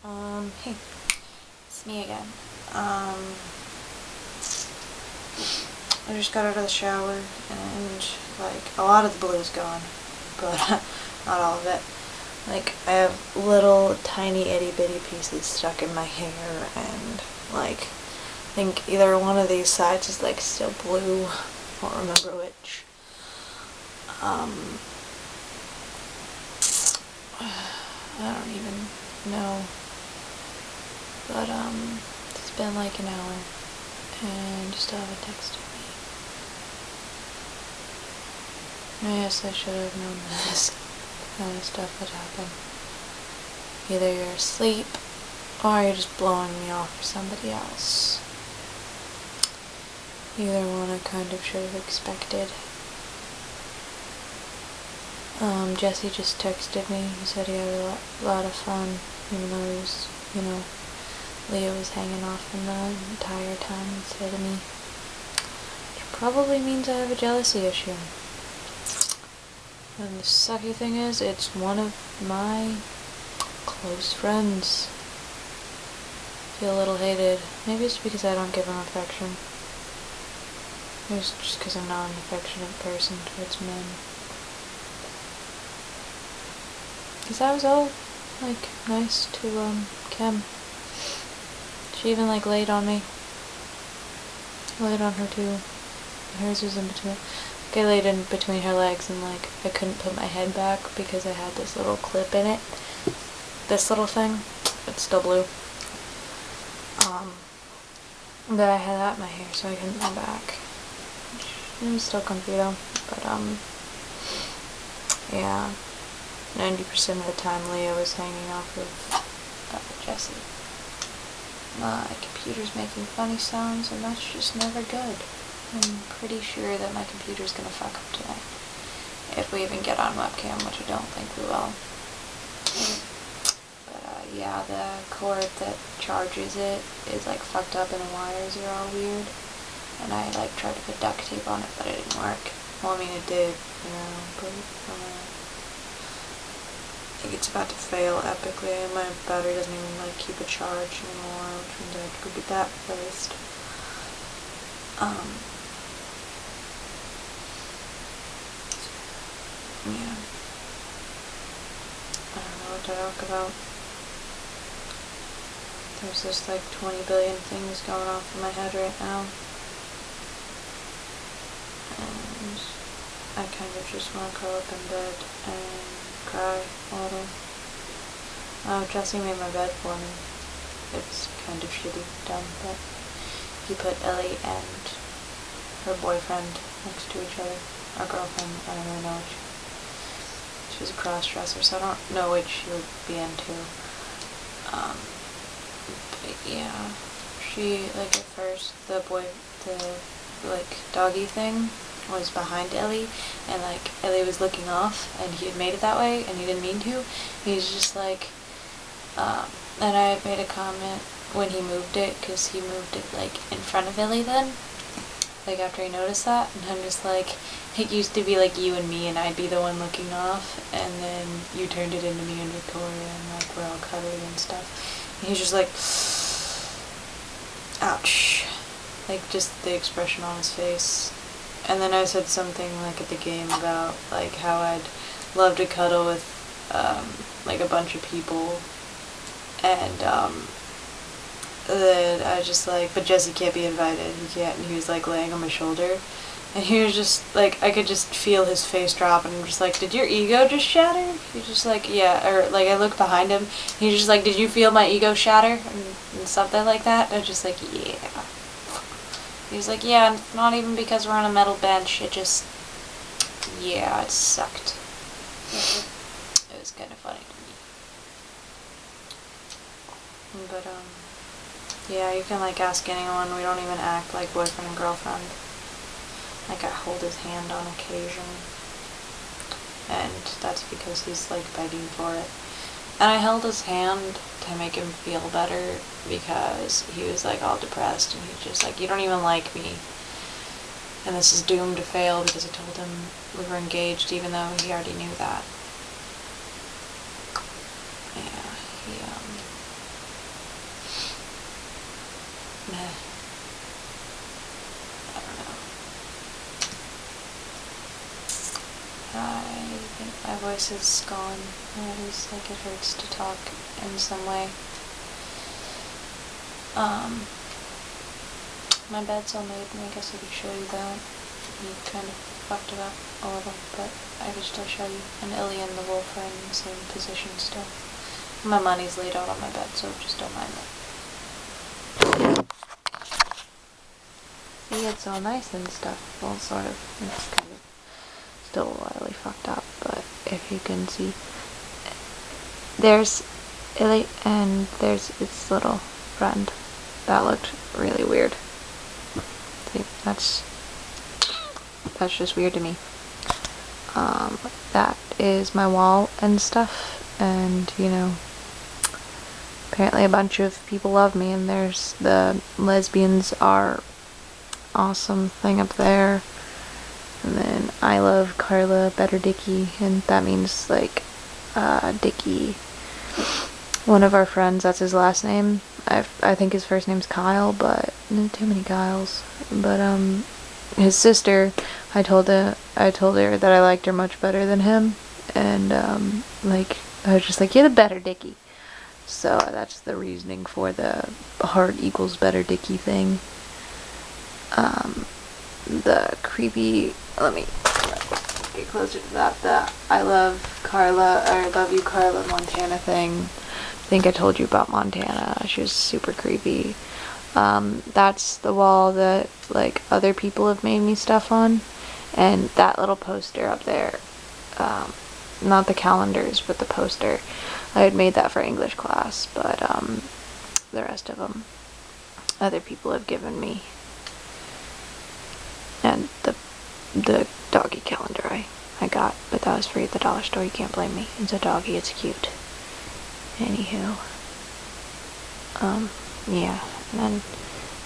Hey, it's me again. I just got out of the shower and, like, a lot of the blue is gone, but not all of it. Like, I have little tiny itty bitty pieces stuck in my hair and, like, I think either one of these sides is, like, still blue. I don't remember which. I don't even know. But, it's been like an hour, and you still haven't texted me. I guess I should have known this kind of stuff would happen. Either you're asleep, or you're just blowing me off for somebody else. Either one I kind of should have expected. Jesse just texted me. He said he had a lot of fun, even though he was, Leo was hanging off him the entire time instead of me. Which probably means I have a jealousy issue. And the sucky thing is, it's one of my close friends. Feel a little hated. Maybe it's because I don't give him affection. Maybe it's just because I'm not an affectionate person towards men. Because I was all, like, nice to, Kim. She even, like, laid on me. I laid on her, too. Hers was in between. Like, I laid in between her legs, and, like, I couldn't put my head back because I had this little clip in it. This little thing. It's still blue. That I had that in my hair, so I couldn't put back. It was still comfy, though. But, yeah. 90% of the time Leo was hanging off of Jesse. My computer's making funny sounds, and that's just never good. I'm pretty sure that my computer's gonna fuck up tonight. If we even get on webcam, which I don't think we will. But yeah, the cord that charges it is like fucked up and the wires are all weird. And I like tried to put duct tape on it, but it didn't work. Well, I mean it did, but I think it's about to fail epically, and my battery doesn't even like keep a charge anymore, which means I have to go get that replaced. Yeah. I don't know what to talk about. There's just like 20 billion things going off in my head right now. And I kind of just want to curl up in bed and cry a little. Oh, Jesse made my bed for me. It's kind of shitty done, but he put Ellie and her boyfriend next to each other. Or girlfriend, I don't really know which. She's a cross-dresser, so I don't know which she would be into. But yeah, she, like, at first, the doggy thing was behind Ellie, and, like, Ellie was looking off, and he had made it that way, and he didn't mean to. He's just, like, and I made a comment when he moved it, because he moved it, like, in front of Ellie then, like, after he noticed that, and I'm just like, it used to be, like, you and me, and I'd be the one looking off, and then you turned it into me and Victoria, and, like, we're all cuddly and stuff, and he's just like, ouch, like, just the expression on his face. And then I said something, like, at the game about, like, how I'd love to cuddle with, like, a bunch of people, and, then I was just like, but Jesse can't be invited, he can't, and he was, like, laying on my shoulder, and he was just, like, I could just feel his face drop, and I'm just like, did your ego just shatter? He's just like, yeah, or, like, I look behind him, he's just like, did you feel my ego shatter? And something like that, and I was just like, yeah. He's like, yeah, not even because we're on a metal bench, it just, yeah, it sucked. It was kind of funny to me. But, yeah, you can, like, ask anyone, we don't even act like boyfriend and girlfriend. Like, I hold his hand on occasion, and that's because he's, like, begging for it. And I held his hand to make him feel better, because he was, like, all depressed, and he's just like, you don't even like me. And this is doomed to fail, because I told him we were engaged, even though he already knew that. Yeah, he, voice is gone. Always like it hurts to talk in some way. My bed's all made, and I guess I could show you that. You kind of fucked it up a little, but I could still show you. And Illy and the wolf are in the same position still. My money's laid out on my bed, so just don't mind that. See, it's all nice and stuff. Well, sort of. It's kind of still wildly fucked up, but if you can see, there's Illy and there's its little friend. That looked really weird. See, that's just weird to me. That is my wall and stuff, and you know, apparently a bunch of people love me, and there's the lesbians are awesome thing up there, and then I love Carla Better Dicky, and that means like Dicky, one of our friends, that's his last name. I think his first name's Kyle, but too many Kyles. But his sister, I told her that I liked her much better than him, and like I was just like, you're the better Dicky. So that's the reasoning for the heart equals better Dicky thing. The creepy, let me get closer to that, the I love Carla, or I love you Carla Montana thing. I think I told you about Montana. She was super creepy. That's the wall that like other people have made me stuff on, and that little poster up there, not the calendars but the poster, I had made that for English class, but the rest of them other people have given me. And the doggy calendar I got, but that was free at the dollar store. You can't blame me. It's a doggy, it's cute. Anywho, yeah, and then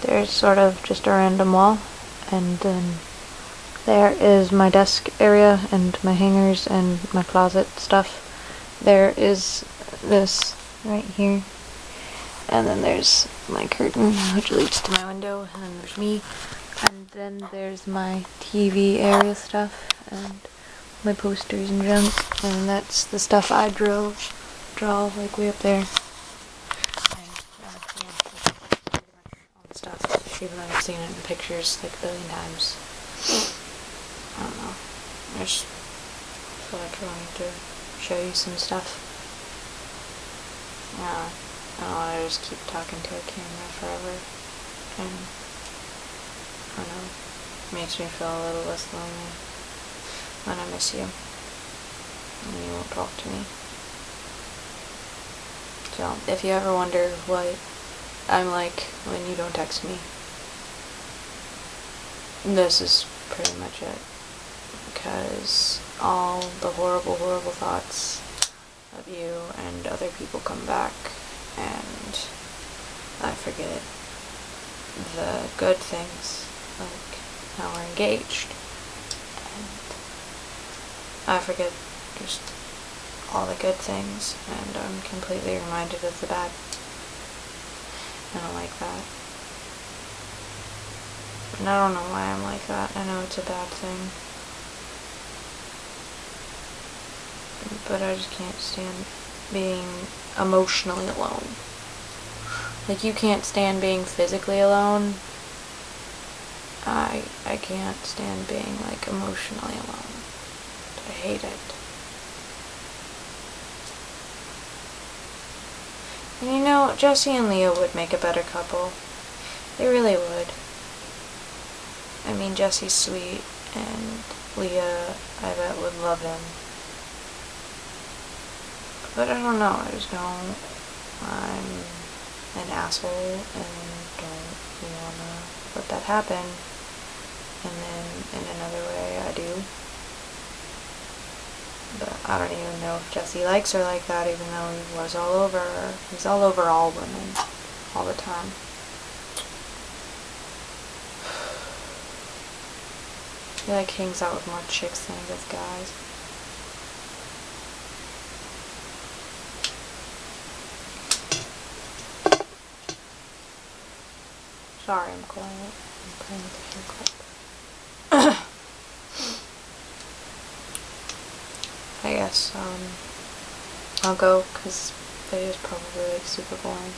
there's sort of just a random wall, and then there is my desk area and my hangers and my closet stuff. There is this right here, and then there's my curtain which leads to my window, and then there's me, and then there's my TV area stuff and my posters and junk, and that's the stuff I draw like way up there. And yeah, that's pretty much all the stuff, even though I've seen it in pictures like a billion times. I don't know, I just feel like I wanted to show you some stuff. Yeah, I don't want to just keep talking to a camera forever, and I don't know, it makes me feel a little less lonely when I miss you and you won't talk to me. So, if you ever wonder what I'm like when you don't text me, this is pretty much it. Because all the horrible, horrible thoughts of you and other people come back, and I forget the good things, like how we're engaged, and I forget just all the good things, and I'm completely reminded of the bad. I don't like that. And I don't know why I'm like that. I know it's a bad thing, but I just can't stand being emotionally alone. Like, you can't stand being physically alone. I can't stand being, like, emotionally alone. I hate it. And you know, Jesse and Leah would make a better couple. They really would. I mean, Jesse's sweet, and Leah, I bet, would love him. But I don't know, I just don't. I'm an asshole, and don't wanna let that happen. And then, in another way, I do. But I don't even know if Jesse likes her like that, even though he was all over her. He's all over all women, all the time. He like hangs out with more chicks than he does guys. Sorry, I'm quiet. I'm playing with the hair clip. I guess I'll go because the video is probably like super boring.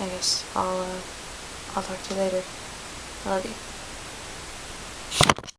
I guess I'll talk to you later. I love you.